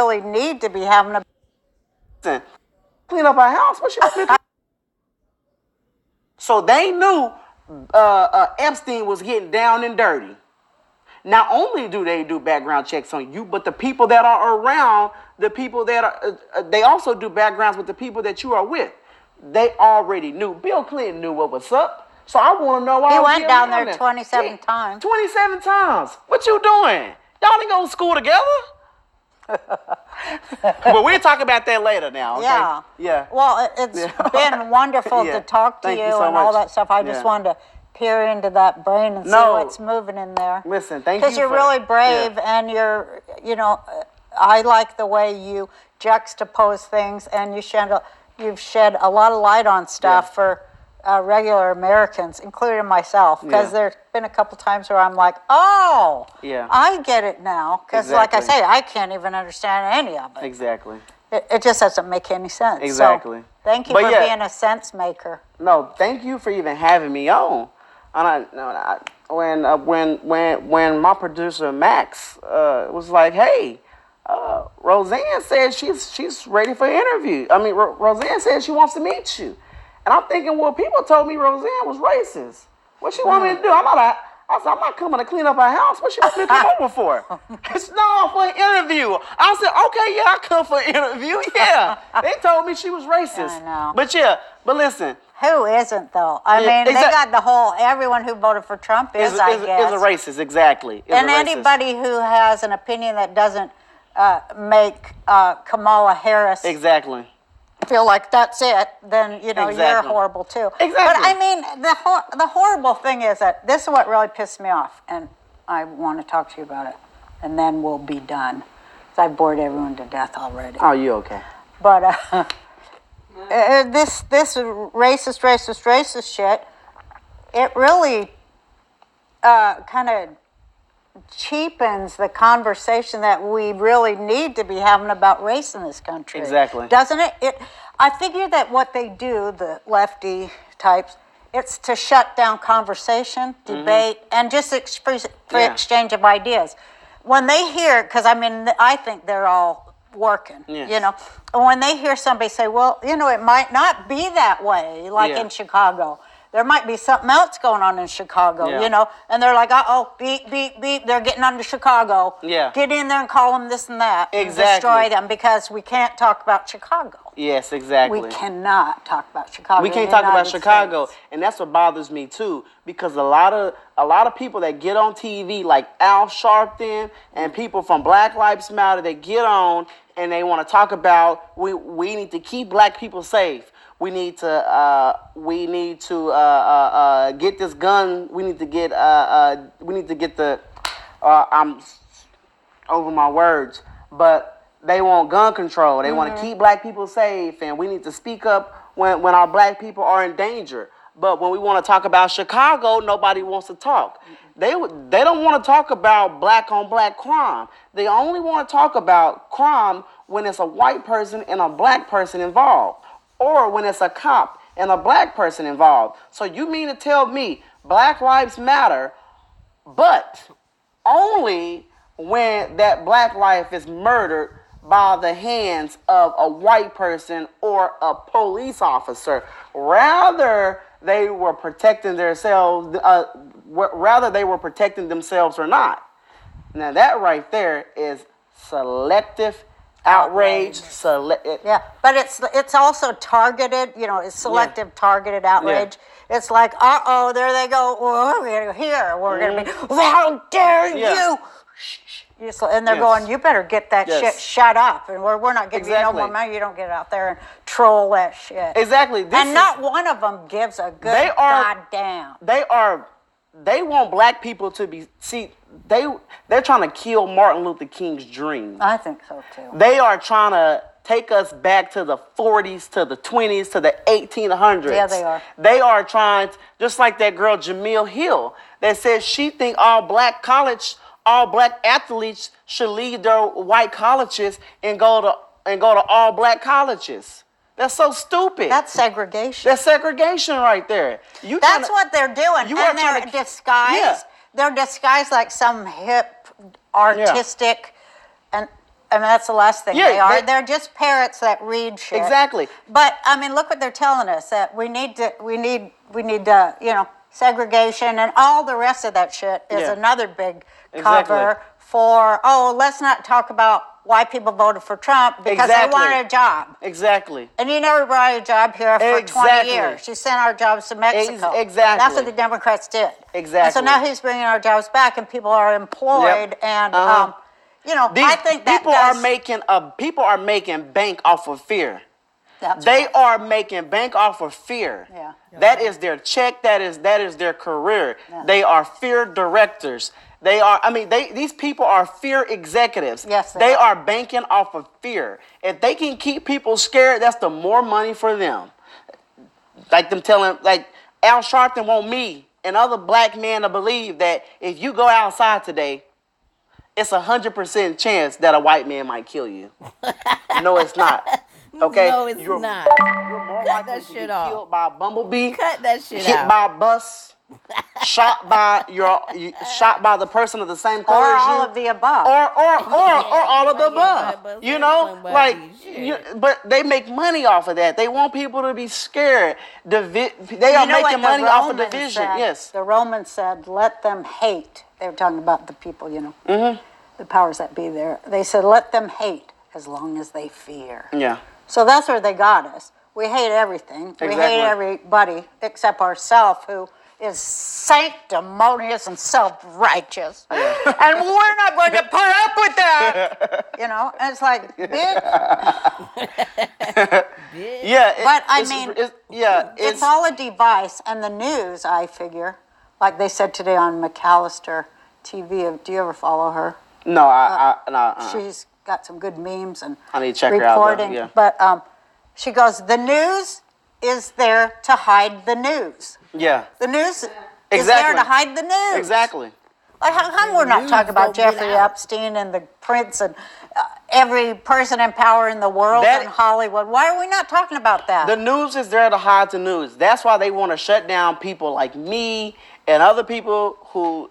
really need to be having a... Clean up our house. What she want me to... So they knew Epstein was getting down and dirty. Not only do they do background checks on you, but the people that are around, the people that are, they also do backgrounds with the people that you are with. They already knew. Bill Clinton knew what was up. So I want to know why he went down there 27 times. 27 times. What you doing? Y'all didn't go to school together? But we'll talk about that later now. Okay? Yeah. Yeah. Well, it's been wonderful to talk to you so and much. all that stuff. I just wanted to peer into that brain and see what's moving in there. Listen, thank you. Because you're really brave and you're, you know, I like the way you juxtapose things and you've shed a lot of light on stuff for regular Americans, including myself, because there's been a couple times where I'm like, oh, I get it now. Because like I say, I can't even understand any of it. Exactly. It just doesn't make any sense. Exactly. So, thank you for being a sense maker. No, thank you for even having me on. When my producer Max was like, hey, Roseanne said she's ready for an interview. I mean, Roseanne said she wants to meet you. And I'm thinking, well, people told me Roseanne was racist. What she want me to do? I said, I'm not coming to clean up her house. What she want me to come over for? It's no, for an interview. I said, okay, yeah, I come for an interview. Yeah. They told me she was racist. I know. But listen. Who isn't, though? I mean, they got the whole, everyone who voted for Trump I guess. Is a racist, exactly. And anybody who has an opinion that doesn't make Kamala Harris feel like that's it, then, you know, you're horrible, too. Exactly. But, I mean, the horrible thing is that this is what really pissed me off, and I want to talk to you about it, and then we'll be done. I bored everyone to death already. Oh, you okay? But this racist shit, it really kind of cheapens the conversation that we really need to be having about race in this country. Exactly. Doesn't it? I figure that what they do, the lefty types, it's to shut down conversation, debate, and just for exchange of ideas. When they hear, because I mean, I think they're all working, you know. And when they hear somebody say, well, you know, it might not be that way, like in Chicago. There might be something else going on in Chicago, you know, and they're like, uh-oh, beep, beep, beep, they're getting under Chicago. Yeah. Get in there and call them this and that. Exactly. And destroy them because we can't talk about Chicago. Yes, exactly. We cannot talk about Chicago. We can't talk about Chicago, and that's what bothers me too, because a lot of people that get on TV, like Al Sharpton and people from Black Lives Matter, they get on and they want to talk about we need to keep black people safe. We need to get this gun. We need to get the. I'm over my words, but they want gun control. They want to keep black people safe, and we need to speak up when our black people are in danger. But when we want to talk about Chicago, nobody wants to talk. They don't want to talk about black on black crime. They only want to talk about crime when it's a white person and a black person involved, or when it's a cop and a black person involved. So you mean to tell me Black Lives Matter, but only when that black life is murdered by the hands of a white person or a police officer? Rather they were protecting themselves, or not. Now that right there is selective outrage. Yeah, but it's also targeted, you know, it's selective targeted outrage. It's like, uh-oh, there they go. Well, we're going to here. We're going to be, how dare you? And they're going, you better get that shit shut up. And we're not giving you no more money. You don't get out there and troll that shit. Exactly. Not one of them gives a good goddamn. They want black people to be, they're trying to kill Martin Luther King's dream. I think so too. They are trying to take us back to the 40s, to the 20s, to the 1800s. Yeah, they are. They are trying, just like that girl Jamil Hill, that says she think all black athletes should leave their white colleges and go to all black colleges. That's so stupid. That's segregation. That's segregation right there. That's what they're doing. And they're disguised. Yeah. They're disguised like some hip, artistic, and I mean, that's the last thing Yeah, they are. they- They're just parrots that read shit. Exactly. But I mean, look what they're telling us, that we need segregation and all the rest of that shit is Yeah. another big Exactly. cover for, let's not talk about why people voted for Trump because they Exactly. wanted a job. Exactly. And you never brought a job here for 20 Exactly. years. You sent our jobs to Mexico. Exactly. That's what the Democrats did. Exactly. And so now he's bringing our jobs back and people are employed. Yep. And, These I think that people are making bank off of fear. That's They right. are making bank off of fear. Yeah. That is their check. That is their career. Yeah. They are fear directors. These people are fear executives. Yes, they they are banking off of fear. If they can keep people scared, that's the more money for them. Like Al Sharpton want me and other black men to believe that if you go outside today, it's 100% chance that a white man might kill you. No, it's not. Okay? No, it's not. You're more Cut likely that to shit get off. killed by a bumblebee, Cut that shit hit out. by a bus, shot by the person of the same color Or as you, all of the above. or all of the Yeah, above. but You know, somebody, like, shit. but they make money off of that. They want people to be scared. They are You know what making the money off of Romans division. said? Yes. The Romans said, let them hate. They were talking about the people, the powers that be there. They said, let them hate as long as they fear. Yeah. So that's where they got us. We hate everything. We Exactly. hate everybody except ourselves, who is sanctimonious and self-righteous. And we're not going to put up with that. And it's like, bitch. Yeah. But I it's- mean, it's it's all a device. And the news, I figure, like they said today on McAllister TV, do you ever follow her? no. She's got some good memes and I need to check her out, though, reporting. yeah. But she goes, the news is there to hide the news. Yeah. The news is there Exactly. to hide the news. Exactly. Like, how come we're not news talking about don't get Jeffrey out. Epstein and the Prince and every person in power in the world That- in Hollywood? Why are we not talking about that? The news is there to hide the news. That's why they want to shut down people like me and other people who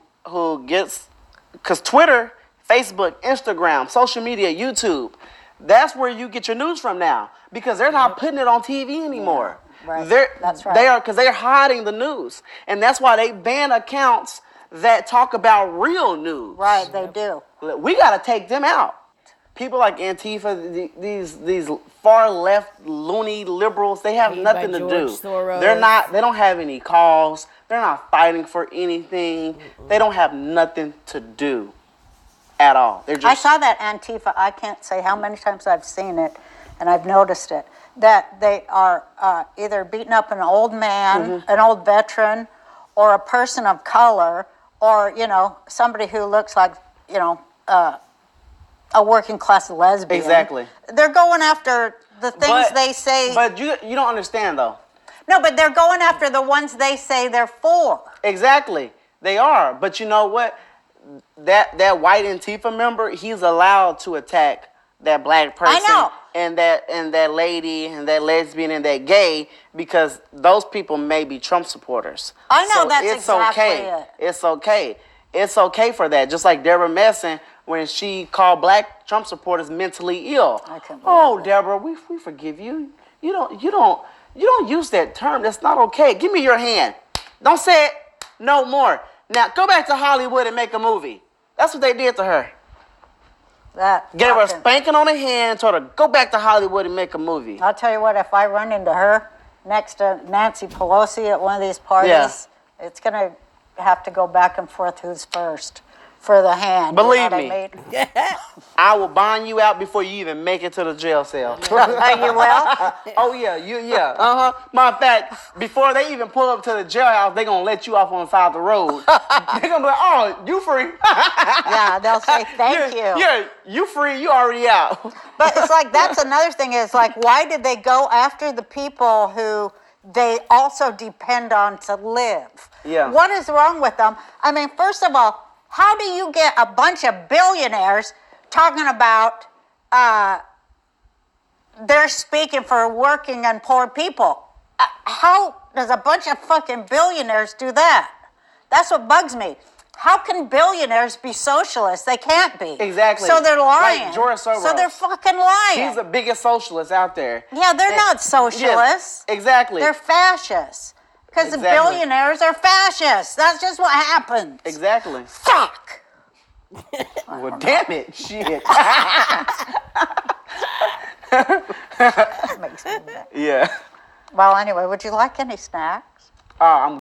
because Twitter, Facebook, Instagram, social media, YouTube, that's where you get your news from now because they're not putting it on TV anymore. right. That's right. They are because they're hiding the news, and that's why they ban accounts that talk about real news. Right, they do. We got to take them out. People like Antifa, these far left loony liberals, they have Paid by nothing to George do. Soros. They don't have any cause. They're not fighting for anything. They don't have nothing to do at all. They're just I saw that Antifa. I can't say how many times I've seen it, and I've noticed it, that they are either beating up an old man, an old veteran, or a person of color, or, somebody who looks like, a working class lesbian. Exactly. They're going after the things they say. But you don't understand though. No, but they're going after the ones they say they're for. Exactly. They are. But you know what? That white Antifa member, he's allowed to attack that black person. I know. And that lady and that lesbian and that gay because those people may be Trump supporters. I know, So that's it's exactly okay. it. It's okay. It's okay for that. Just like Deborah Messing when she called black Trump supporters mentally ill. I can't believe Oh, it. Deborah, we forgive you. You don't use that term. That's not okay. Give me your hand. Don't say it no more. Now go back to Hollywood and make a movie. That's what they did to her. That Gave her a fucking- spanking on the hand, told her go back to Hollywood and make a movie. I'll tell you what, if I run into her next to Nancy Pelosi at one of these parties, it's going to have to go back and forth who's first for the hand. Believe you know me. what I mean? I will bond you out before you even make it to the jail cell. You will? Oh yeah, yeah. Matter of fact, before they even pull up to the jailhouse, they gonna let you off on the side of the road. They gonna be like, "Oh, you free?" Yeah, they'll say thank you. Yeah, you free. You already out. But it's like, that's another thing is like, why did they go after the people who they also depend on to live? Yeah. What is wrong with them? I mean, first of all, how do you get a bunch of billionaires talking about they're speaking for working and poor people? How does a bunch of fucking billionaires do that? That's what bugs me. How can billionaires be socialists? They can't be. Exactly. So they're lying. Like George Soros. So they're fucking lying. He's the biggest socialist out there. Yeah, they're not socialists. Yes, exactly. They're fascists. Because the Exactly. billionaires are fascists. That's just what happens. Exactly. Fuck. Well, damn it. Shit. That makes me mad. Yeah. Well, anyway, would you like any snacks? I'm